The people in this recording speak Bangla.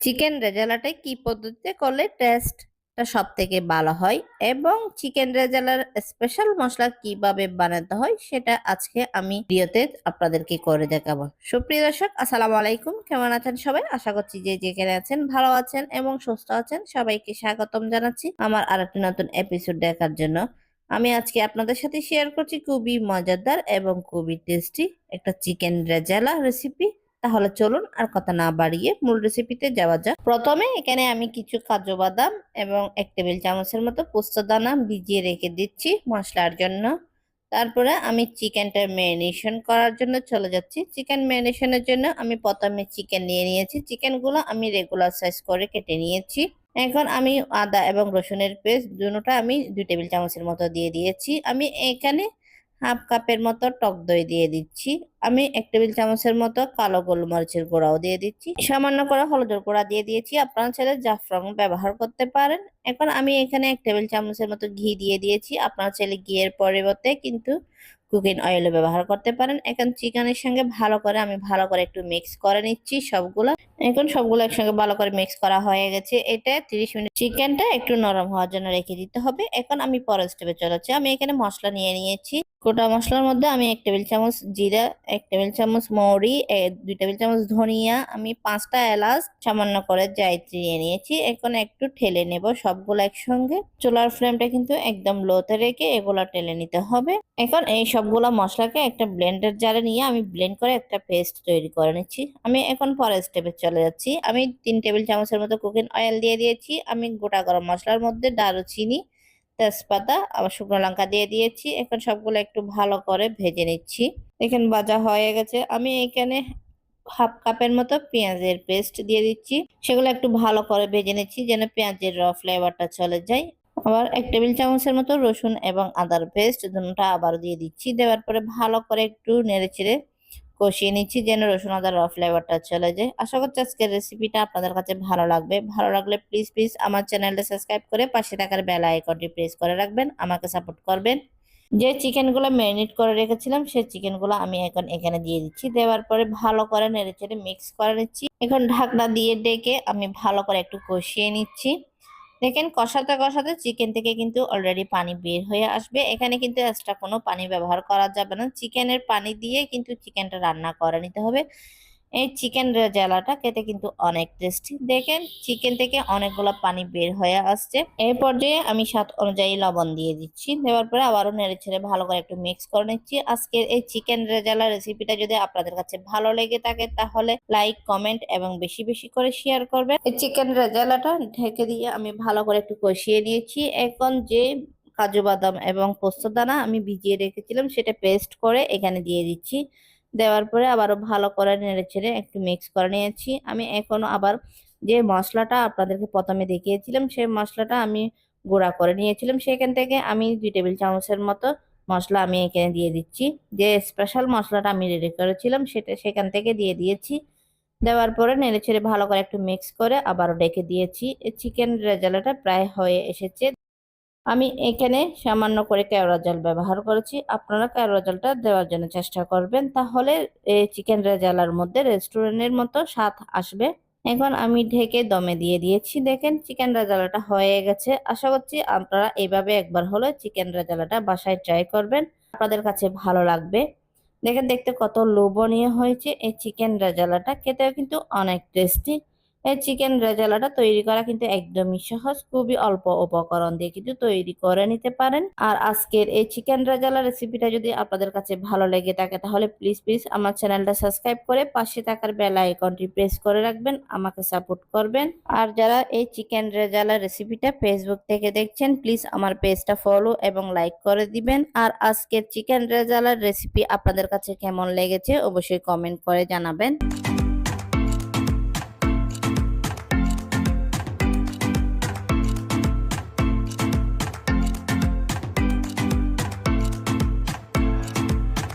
চিকেন রেজালাটা কি পদ্ধতিতে করলে টেস্টটা সব থেকে ভালো হয় এবং চিকেন রেজালার স্পেশাল মশলা কিভাবে বানাতে হয় সেটা আজকে আমি ভিডিওতে আপনাদেরকে করে দেখাবো। সুপ্রিয় দর্শক, আসসালামু আলাইকুম। কেমন আছেন সবাই? আশা করছি যে যেখানে আছেন ভালো আছেন এবং সুস্থ আছেন। সবাইকে স্বাগতম জানাচ্ছি আমার আরেকটি নতুন এপিসোড দেখার জন্য। আমি আজকে আপনাদের সাথে শেয়ার করছি খুবই মজাদার এবং খুবই টেস্টি একটা চিকেন রেজালা রেসিপি। তাহলে চলুন আর কথা না বাড়িয়ে মূল রেসিপিতে যাওয়া যাক। প্রথমে এখানে আমি কিছু কাজু বাদাম এবং 1 টেবিল চামচের মতো পোস্ত দানা ভিজিয়ে রেখে দিচ্ছি মশলার জন্য। তারপরে আমি চিকেনটা ম্যারিনেশন করার জন্য চলে যাচ্ছি। চিকেন ম্যারিনেশনের জন্য আমি প্রথমে চিকেন নিয়ে নিয়েছি। চিকেনগুলো আমি রেগুলার সাইজ করে কেটে নিয়েছি। এখন আমি আদা এবং রসুনের পেস্ট দুটোটা আমি 2 টেবিল চামচের মতো দিয়ে দিয়েছি। আমি এখানে হাফ কাপের মতো টক দই দিয়ে দিচ্ছি। আমি 1 টেবিল চামচের মতো কালো গোলমরিচের গুঁড়াও দিয়ে দিচ্ছি। সামান্য করে হলুদের গুঁড়া দিয়ে দিয়েছি। আপনারা চাইলে জাফরান ব্যবহার করতে পারেন। এখন আমি এখানে 1 টেবিল চামচের মতো ঘি দিয়ে দিয়েছি। আপনারা চাইলে ঘিয়ের পরিবর্তে কিন্তু কুকিং অয়েল ব্যবহার করতে পারেন। এখন চিকেনের সঙ্গে ভালো করে একটু মিক্স করে নিচ্ছি সবগুলো। এখন সবগুলো একসঙ্গে ভালো করে মিক্স করা হয়ে গেছে। এটা 30 মিনিট চিকেনটা একটু নরম হওয়ার জন্য রেখে দিতে হবে। এখন আমি পরের স্টেপে চলে যাচ্ছি। আমি এখানে মশলা নিয়ে নিয়েছি। গোটা মশলার মধ্যে আমি 1 টেবিল চামচ জিরা, 1 টেবিল চামচ মৌরি, 2 টেবিল চামচ ধনিয়া, আমি 5টা এলাচ, সামান্য করে জায়ত্রী নিয়ে নিয়েছি। এখন একটু ঠেলে নেব সবগুলো একসঙ্গে। চুলার ফ্লেমটা কিন্তু একদম লোতে রেখে এগুলো ঠেলে নিতে হবে। এখন এই সবগুলো মশলাকে একটা ব্লেন্ডার জারে নিয়ে আমি ব্লেন্ড করে একটা পেস্ট তৈরি করে নিচ্ছি। আমি এখন পরের স্টেপে চলে যাচ্ছি। আমি 3 টেবিল চামচের মতো কুকিং অয়েল দিয়ে দিয়েছি। আমি গোটা গরম মশলার মধ্যে দারুচিনি, তেজপাতা আবার শুকনো লঙ্কা দিয়ে দিয়েছি। এখন সবগুলো একটু ভালো করে ভেজে নিচ্ছি। এখন ভাজা হয়ে গেছে। আমি এখানে হাফ কাপের মতো পেঁয়াজের পেস্ট দিয়ে দিচ্ছি। সেগুলো একটু ভালো করে ভেজে নিচ্ছি যেন পেঁয়াজের ফ্লেভারটা চলে যায়। আবার 1 টেবিল চামচের মতো রসুন এবং আদার পেস্ট দুটোটা আবার দিয়ে দিচ্ছি। দেওয়ার পরে ভালো করে একটু নেড়েচেড়ে কষিয়ে নিচ্ছি যেন রসুন আদার ফ্লেভারটা চলে যায়। আশা করছি আজকের রেসিপিটা আপনাদের কাছে ভালো লাগবে। ভালো লাগলে প্লিজ আমার চ্যানেলটা সাবস্ক্রাইব করে পাশে থাকার বেল আইকনটি প্রেস করে রাখবেন। আমাকে সাপোর্ট করবেন। যে চিকেনগুলো ম্যারিনেট করে রেখেছিলাম সেই চিকেনগুলো আমি এখন এখানে দিয়ে দিচ্ছি। দেওয়ার পরে ভালো করে নেড়েচেড়ে মিক্স করে নিচ্ছি। এখন ঢাকনা দিয়ে ডেকে আমি ভালো করে একটু কষিয়ে নিচ্ছি। দেখেন কষাতে কষাতে চিকেন থেকে কিন্তু অলরেডি পানি বের হয়ে আসবে। এখানে কিন্তু এক্সট্রা কোনো পানি ব্যবহার করা যাবে না। চিকেনের পানি দিয়ে কিন্তু চিকেনটা রান্না করে নিতে হবে। এই চিকেন রেজালাটা খেতে কিন্তু অনেক টেস্টি। দেখেন চিকেন থেকে অনেকগুলো পানি বের হয়ে আসছে। এই পর্যায়ে আমি স্বাদ অনুযায়ী লবণ দিয়ে দিচ্ছি। দেওয়ার পরে আবারও নেড়েচেড়ে ভালো করে একটু মিক্স করে নিচ্ছি। আজকের এই চিকেন রেজালা রেসিপিটা যদি আপনাদের কাছে ভালো লেগে থাকে তাহলে লাইক, কমেন্ট এবং বেশি করে শেয়ার করবেন। এই চিকেন রেজালাটা ঢেকে দিয়ে আমি ভালো করে একটু কষিয়ে নিয়েছি। এখন যে কাজু বাদাম এবং পোস্ত দানা আমি ভিজিয়ে রেখেছিলাম সেটা পেস্ট করে এখানে দিয়ে দিচ্ছি। দেওয়ার পরে আবারও ভালো করে নেড়েচেড়ে একটু মিক্স করে নিয়েছি। আমি এখনো আবার যে মশলাটা আপনাদেরকে প্রথমে দেখিয়েছিলাম সেই মশলাটা আমি গুঁড়া করে নিয়েছিলাম। সেখান থেকে আমি 2 টেবিল চামচের মতো মশলা আমি এখানে দিয়ে দিচ্ছি। যে স্পেশাল মশলাটা আমি রেডি করেছিলাম সেটা সেখান থেকে দিয়ে দিয়েছি। দেওয়ার পরে নেড়েচেড়ে ভালো করে একটু মিক্স করে আবারও ডেকে দিয়েছি। এই চিকেন রেজালাটা প্রায় হয়ে এসেছে। আমি এখানে সামান্য করে কেওড়া জল ব্যবহার করেছি। আপনারা কেওড়া জলটা দেওয়ার জন্য চেষ্টা করবেন, তাহলে এই চিকেন রেজালার মধ্যে রেস্টুরেন্টের মতো স্বাদ আসবে। এখন আমি ঢেকে দমে দিয়ে দিয়েছি। দেখেন চিকেন রেজালাটা হয়ে গেছে। আশা করছি আপনারা এইভাবে একবার হলে চিকেন রেজালাটা বাসায় ট্রাই করবেন, আপনাদের কাছে ভালো লাগবে। দেখেন দেখতে কত লোভনীয় হয়েছে। এই চিকেন রেজালাটা খেতেও কিন্তু অনেক টেস্টি। এই চিকেন রেজালাটা তৈরি করা কিন্তু একদমই সহজ। খুবই অল্প উপকরণ দিয়ে কিন্তু তৈরি করে নিতে পারেন। আর আজকের এই চিকেন রেজালা রেসিপিটা যদি আপনাদের কাছে ভালো লেগে থাকে তাহলে প্লিজ আমার চ্যানেলটা সাবস্ক্রাইব করে পাশে থাকার বেল আইকনটি প্রেস করে রাখবেন। আমাকে সাপোর্ট করবেন। আর যারা এই চিকেন রেজালা রেসিপিটা ফেসবুক থেকে দেখছেন প্লিজ আমার পেজটা ফলো এবং লাইক করে দিবেন। আর আজকের চিকেন রেজালার রেসিপি আপনাদের কাছে কেমন লেগেছে অবশ্যই কমেন্ট করে জানাবেন।